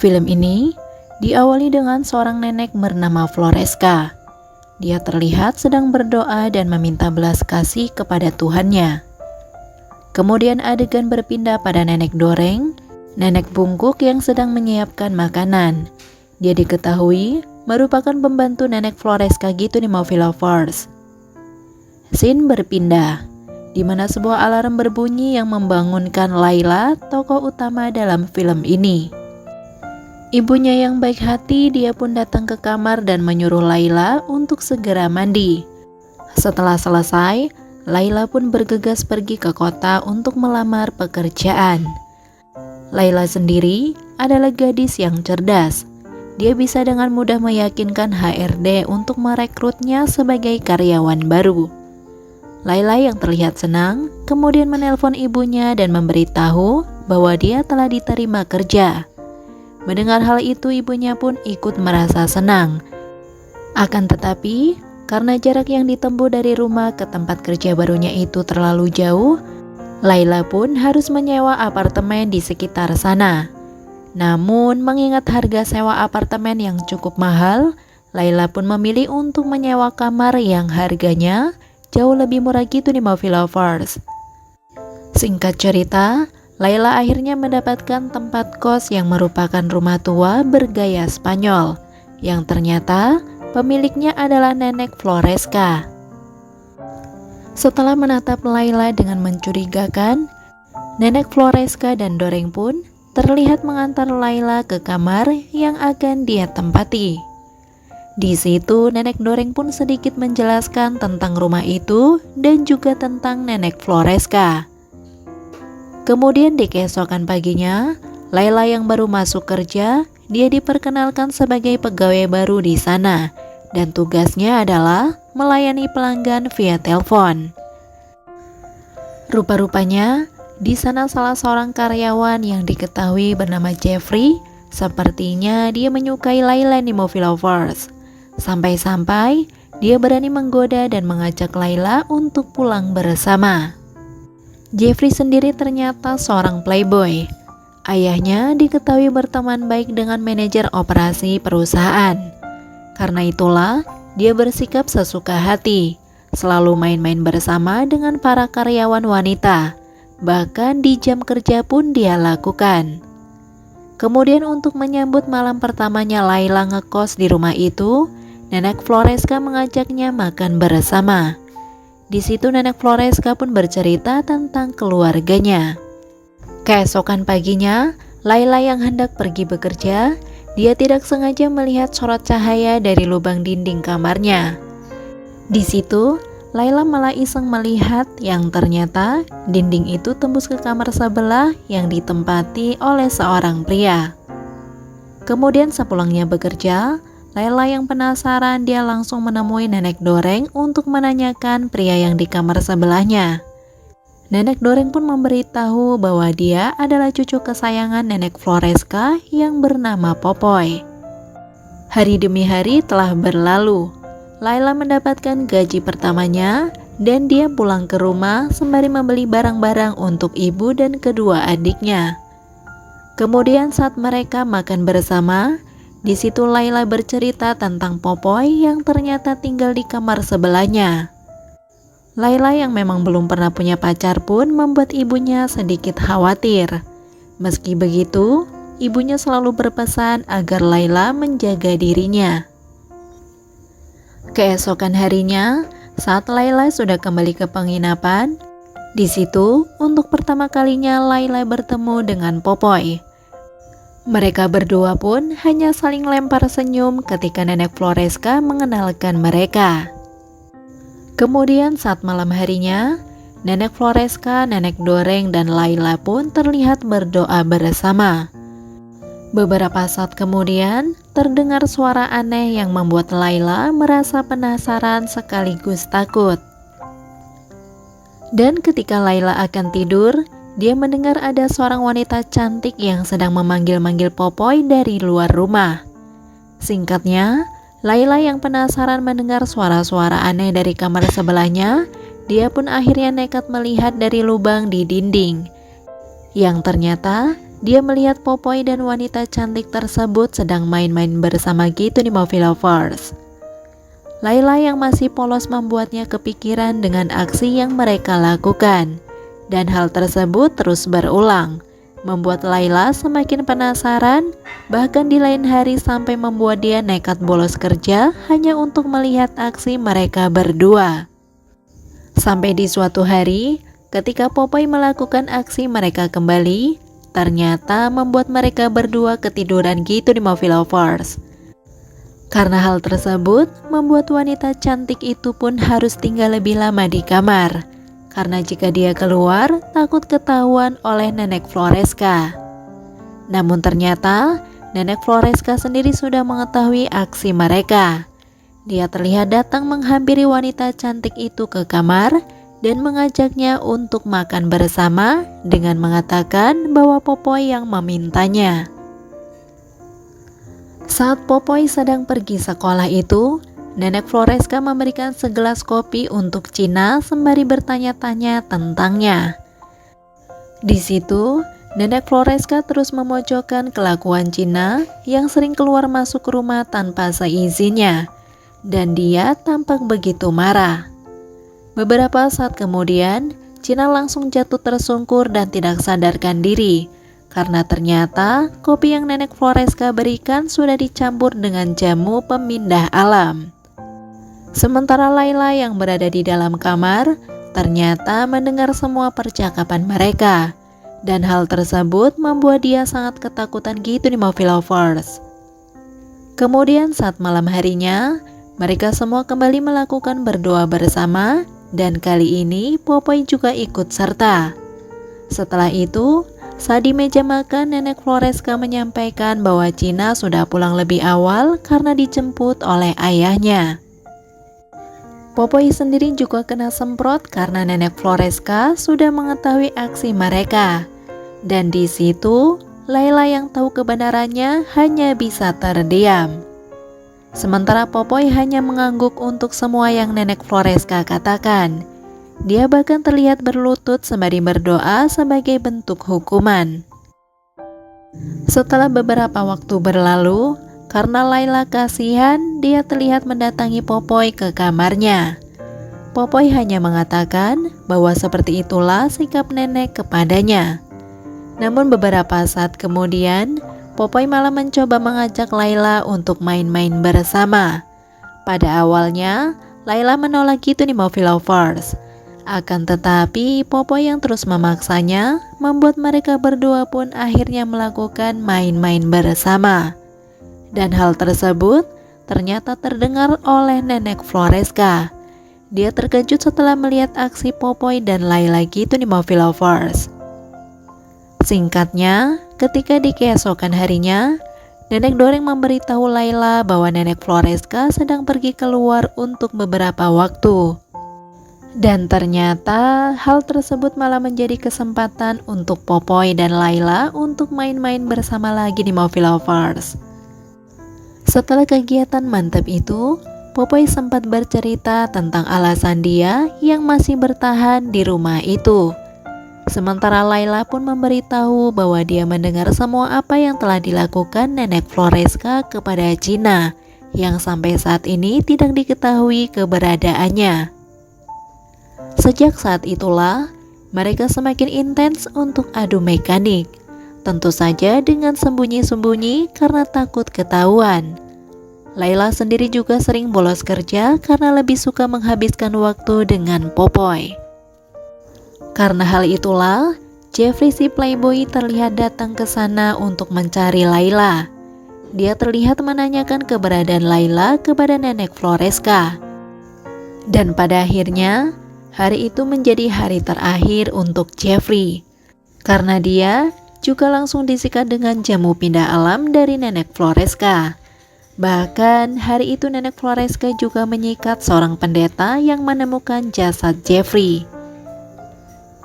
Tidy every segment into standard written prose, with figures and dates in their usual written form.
Film ini diawali dengan seorang nenek bernama Floreska. Dia terlihat sedang berdoa dan meminta belas kasih kepada Tuhannya. Kemudian adegan berpindah pada nenek Doreng, nenek bungkuk yang sedang menyiapkan makanan. Dia diketahui merupakan pembantu nenek Floreska gitu di Movie Lovers. Scene berpindah, di mana sebuah alarm berbunyi yang membangunkan Layla, tokoh utama dalam film ini. Ibunya yang baik hati, dia pun datang ke kamar dan menyuruh Layla untuk segera mandi. Setelah selesai, Layla pun bergegas pergi ke kota untuk melamar pekerjaan. Layla sendiri adalah gadis yang cerdas. Dia bisa dengan mudah meyakinkan HRD untuk merekrutnya sebagai karyawan baru. Layla yang terlihat senang, kemudian menelpon ibunya dan memberitahu bahwa dia telah diterima kerja. Mendengar hal itu, ibunya pun ikut merasa senang. Akan tetapi, karena jarak yang ditempuh dari rumah ke tempat kerja barunya itu terlalu jauh, Layla pun harus menyewa apartemen di sekitar sana. Namun, mengingat harga sewa apartemen yang cukup mahal, Layla pun memilih untuk menyewa kamar yang harganya jauh lebih murah gitu di Movie Lovers. Singkat cerita, Layla akhirnya mendapatkan tempat kos yang merupakan rumah tua bergaya Spanyol, yang ternyata pemiliknya adalah nenek Floreska. Setelah menatap Layla dengan mencurigakan, nenek Floreska dan Doreng pun terlihat mengantar Layla ke kamar yang akan dia tempati. Di situ nenek Doreng pun sedikit menjelaskan tentang rumah itu dan juga tentang nenek Floreska. Kemudian di keesokan paginya, Layla yang baru masuk kerja, dia diperkenalkan sebagai pegawai baru di sana dan tugasnya adalah melayani pelanggan via telepon. Rupa-rupanya, di sana salah seorang karyawan yang diketahui bernama Jeffrey, sepertinya dia menyukai Layla di Movie Lovers. Sampai-sampai dia berani menggoda dan mengajak Layla untuk pulang bersama. Jeffrey sendiri ternyata seorang playboy. Ayahnya diketahui berteman baik dengan manajer operasi perusahaan. Karena itulah, dia bersikap sesuka hati, selalu main-main bersama dengan para karyawan wanita. Bahkan di jam kerja pun dia lakukan. Kemudian untuk menyambut malam pertamanya Layla ngekos di rumah itu, nenek Floreska mengajaknya makan bersama. Di situ nenek Floreska pun bercerita tentang keluarganya. Keesokan paginya, Layla yang hendak pergi bekerja, dia tidak sengaja melihat sorot cahaya dari lubang dinding kamarnya. Di situ, Layla malah iseng melihat yang ternyata dinding itu tembus ke kamar sebelah yang ditempati oleh seorang pria. Kemudian sepulangnya bekerja, Layla yang penasaran, dia langsung menemui nenek Doreng untuk menanyakan pria yang di kamar sebelahnya. Nenek Doreng pun memberitahu bahwa dia adalah cucu kesayangan nenek Floreska yang bernama Popoy. Hari demi hari telah berlalu. Layla mendapatkan gaji pertamanya dan dia pulang ke rumah sembari membeli barang-barang untuk ibu dan kedua adiknya. Kemudian saat mereka makan bersama, di situ Layla bercerita tentang Popoy yang ternyata tinggal di kamar sebelahnya. Layla yang memang belum pernah punya pacar pun membuat ibunya sedikit khawatir. Meski begitu, ibunya selalu berpesan agar Layla menjaga dirinya. Keesokan harinya, saat Layla sudah kembali ke penginapan, di situ untuk pertama kalinya Layla bertemu dengan Popoy. Mereka berdua pun hanya saling lempar senyum ketika nenek Floreska mengenalkan mereka. Kemudian saat malam harinya, nenek Floreska, nenek Doreng, dan Layla pun terlihat berdoa bersama. Beberapa saat kemudian, terdengar suara aneh yang membuat Layla merasa penasaran sekaligus takut. Dan ketika Layla akan tidur, dia mendengar ada seorang wanita cantik yang sedang memanggil-manggil Popoy dari luar rumah. Singkatnya, Layla yang penasaran mendengar suara-suara aneh dari kamar sebelahnya, dia pun akhirnya nekat melihat dari lubang di dinding. Yang ternyata Dia melihat Popoy dan wanita cantik tersebut sedang main-main bersama gitu nih movie lovers. Layla yang masih polos membuatnya kepikiran dengan aksi yang mereka lakukan. Dan hal tersebut terus berulang, membuat Layla semakin penasaran, bahkan di lain hari sampai membuat dia nekat bolos kerja hanya untuk melihat aksi mereka berdua. Sampai di suatu hari, ketika Popoy melakukan aksi mereka kembali, ternyata membuat mereka berdua ketiduran gitu di movie lovers. Karena hal tersebut, membuat wanita cantik itu pun harus tinggal lebih lama di kamar. Karena jika dia keluar, takut ketahuan oleh Nenek Floreska. Namun ternyata, Nenek Floreska sendiri sudah mengetahui aksi mereka. Dia terlihat datang menghampiri wanita cantik itu ke kamar dan mengajaknya untuk makan bersama dengan mengatakan bahwa Popoy yang memintanya. Saat Popoy sedang pergi sekolah itu, Nenek Floreska memberikan segelas kopi untuk Cina sembari bertanya-tanya tentangnya. Di situ, Nenek Floreska terus memojokkan kelakuan Cina yang sering keluar masuk rumah tanpa seizinnya, dan dia tampak begitu marah. Beberapa saat kemudian, Cina langsung jatuh tersungkur dan tidak sadarkan diri, karena ternyata kopi yang Nenek Floreska berikan sudah dicampur dengan jamu pemindah alam. Sementara Layla yang berada di dalam kamar, ternyata mendengar semua percakapan mereka, dan hal tersebut membuat dia sangat ketakutan gitu di movie lovers. Kemudian saat malam harinya, mereka semua kembali melakukan berdoa bersama, dan kali ini Popoy juga ikut serta. Setelah itu, saat di meja makan, Nenek Floreska menyampaikan bahwa Cina sudah pulang lebih awal karena dijemput oleh ayahnya. Popoy sendiri juga kena semprot karena Nenek Floreska sudah mengetahui aksi mereka. Dan di situ, Layla yang tahu kebenarannya hanya bisa terdiam. Sementara Popoy hanya mengangguk untuk semua yang Nenek Floreska katakan. Dia bahkan terlihat berlutut sembari berdoa sebagai bentuk hukuman. Setelah beberapa waktu berlalu, karena Layla kasihan, dia terlihat mendatangi Popoy ke kamarnya. Popoy hanya mengatakan bahwa seperti itulah sikap nenek kepadanya. Namun beberapa saat kemudian, Popoy malah mencoba mengajak Layla untuk main-main bersama. Pada awalnya, Layla menolak gitu nih movie lovers. Akan tetapi, Popoy yang terus memaksanya, membuat mereka berdua pun akhirnya melakukan main-main bersama. Dan hal tersebut ternyata terdengar oleh Nenek Floreska. Dia terkejut setelah melihat aksi Popoy dan Layla gitu nih movie lovers. Singkatnya, ketika di keesokan harinya, Nenek Doreng memberitahu Layla bahwa Nenek Floreska sedang pergi keluar untuk beberapa waktu. Dan ternyata hal tersebut malah menjadi kesempatan untuk Popoy dan Layla untuk main-main bersama lagi di movie lovers. Setelah kegiatan mantap itu, Popoy sempat bercerita tentang alasan dia yang masih bertahan di rumah itu. Sementara Layla pun memberitahu bahwa dia mendengar semua apa yang telah dilakukan Nenek Floreska kepada Cina, yang sampai saat ini tidak diketahui keberadaannya. Sejak saat itulah, mereka semakin intens untuk adu mekanik. Tentu saja dengan sembunyi-sembunyi karena takut ketahuan. Layla sendiri juga sering bolos kerja karena lebih suka menghabiskan waktu dengan Popoy. Karena hal itulah, Jeffrey si playboy terlihat datang ke sana untuk mencari Layla. Dia terlihat menanyakan keberadaan Layla kepada Nenek Floreska. Dan pada akhirnya, hari itu menjadi hari terakhir untuk Jeffrey. Karena dia juga langsung disikat dengan jamu pindah alam dari Nenek Floreska. Bahkan hari itu Nenek Floreska juga menyikat seorang pendeta yang menemukan jasad Jeffrey.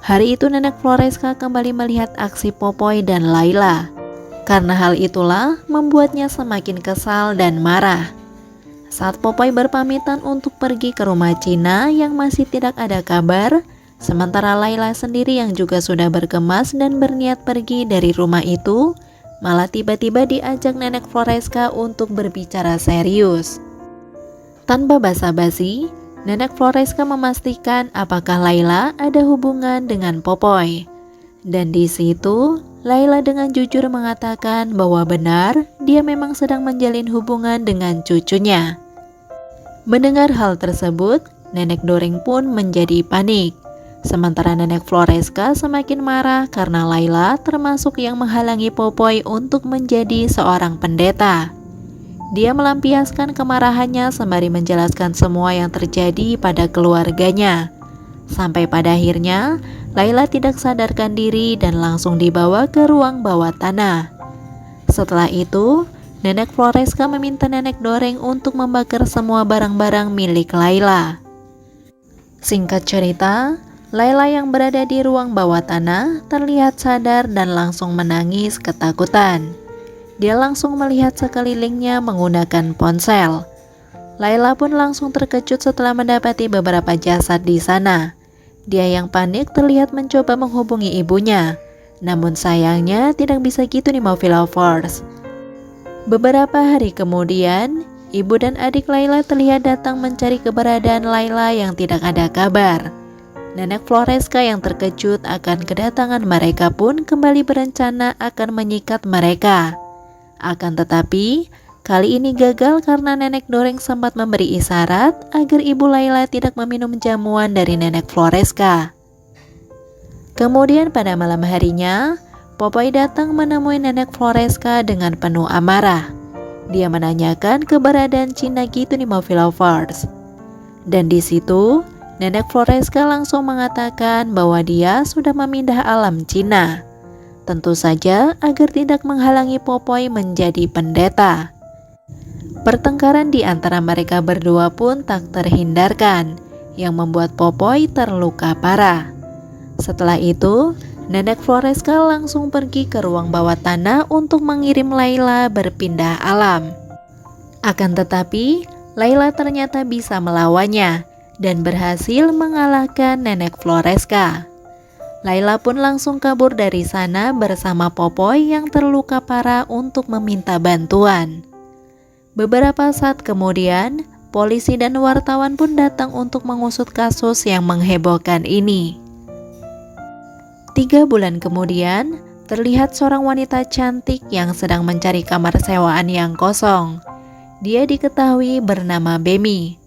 Hari itu Nenek Floreska kembali melihat aksi Popoy dan Layla. Karena hal itulah membuatnya semakin kesal dan marah. Saat Popoy berpamitan untuk pergi ke rumah Cina yang masih tidak ada kabar, Sementara Laila sendiri yang juga sudah berkemas dan berniat pergi dari rumah itu, malah tiba-tiba diajak Nenek Floreska untuk berbicara serius. Tanpa basa-basi, Nenek Floreska memastikan apakah Laila ada hubungan dengan Popoy. Dan di situ, Laila dengan jujur mengatakan bahwa benar dia memang sedang menjalin hubungan dengan cucunya. Mendengar hal tersebut, Nenek Doreng pun menjadi panik. Sementara Nenek Floreska semakin marah karena Laila termasuk yang menghalangi Popoy untuk menjadi seorang pendeta. Dia melampiaskan kemarahannya sembari menjelaskan semua yang terjadi pada keluarganya. Sampai pada akhirnya, Laila tidak sadarkan diri dan langsung dibawa ke ruang bawah tanah. Setelah itu, Nenek Floreska meminta Nenek Doreng untuk membakar semua barang-barang milik Laila. Singkat cerita, Laila yang berada di ruang bawah tanah terlihat sadar dan langsung menangis ketakutan. Dia langsung melihat sekelilingnya menggunakan ponsel. Laila pun langsung terkejut setelah mendapati beberapa jasad di sana. Dia yang panik terlihat mencoba menghubungi ibunya. Namun sayangnya tidak bisa gitu nih Movie Lovers. Beberapa hari kemudian, ibu dan adik Laila terlihat datang mencari keberadaan Laila yang tidak ada kabar. Nenek Floreska yang terkejut akan kedatangan mereka pun kembali berencana akan menyikat mereka. Akan tetapi, kali ini gagal karena Nenek Doreng sempat memberi isyarat agar ibu Laila tidak meminum jamuan dari Nenek Floreska. Kemudian pada malam harinya, Popoy datang menemui Nenek Floreska dengan penuh amarah. Dia menanyakan keberadaan Cina gitu nih Movie Lovers. Dan di situ, Nenek Floreska langsung mengatakan bahwa dia sudah memindah alam Cina. Tentu saja agar tidak menghalangi Popoy menjadi pendeta. Pertengkaran di antara mereka berdua pun tak terhindarkan, yang membuat Popoy terluka parah. Setelah itu, Nenek Floreska langsung pergi ke ruang bawah tanah untuk mengirim Laila berpindah alam. Akan tetapi, Laila ternyata bisa melawannya dan berhasil mengalahkan Nenek Floreska. Laila pun langsung kabur dari sana bersama Popoy yang terluka parah untuk meminta bantuan. Beberapa saat kemudian, polisi dan wartawan pun datang untuk mengusut kasus yang menghebohkan ini. 3 bulan kemudian, terlihat seorang wanita cantik yang sedang mencari kamar sewaan yang kosong. Dia diketahui bernama Bemi.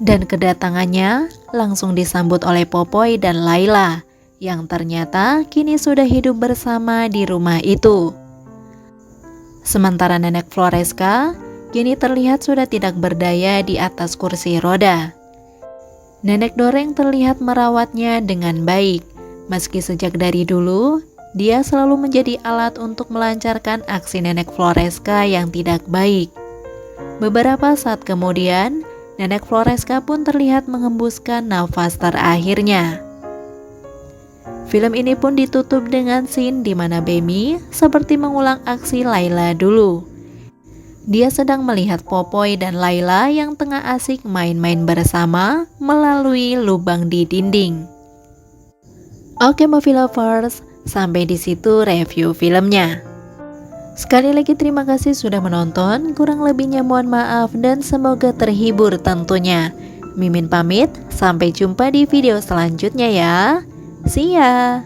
Dan kedatangannya langsung disambut oleh Popoy dan Laila, yang ternyata kini sudah hidup bersama di rumah itu. Sementara Nenek Floreska kini terlihat sudah tidak berdaya di atas kursi roda. Nenek Doreng terlihat merawatnya dengan baik, meski sejak dari dulu dia selalu menjadi alat untuk melancarkan aksi Nenek Floreska yang tidak baik. Beberapa saat kemudian, Nenek Floreska pun terlihat mengembuskan nafas terakhirnya. Film ini pun ditutup dengan scene di mana Bemi seperti mengulang aksi Laila dulu. Dia sedang melihat Popoy dan Laila yang tengah asik main-main bersama melalui lubang di dinding. Oke Movie Lovers, sampai di situ review filmnya. Sekali lagi terima kasih sudah menonton, kurang lebihnya mohon maaf dan semoga terhibur tentunya. Mimin pamit, sampai jumpa di video selanjutnya ya. See ya!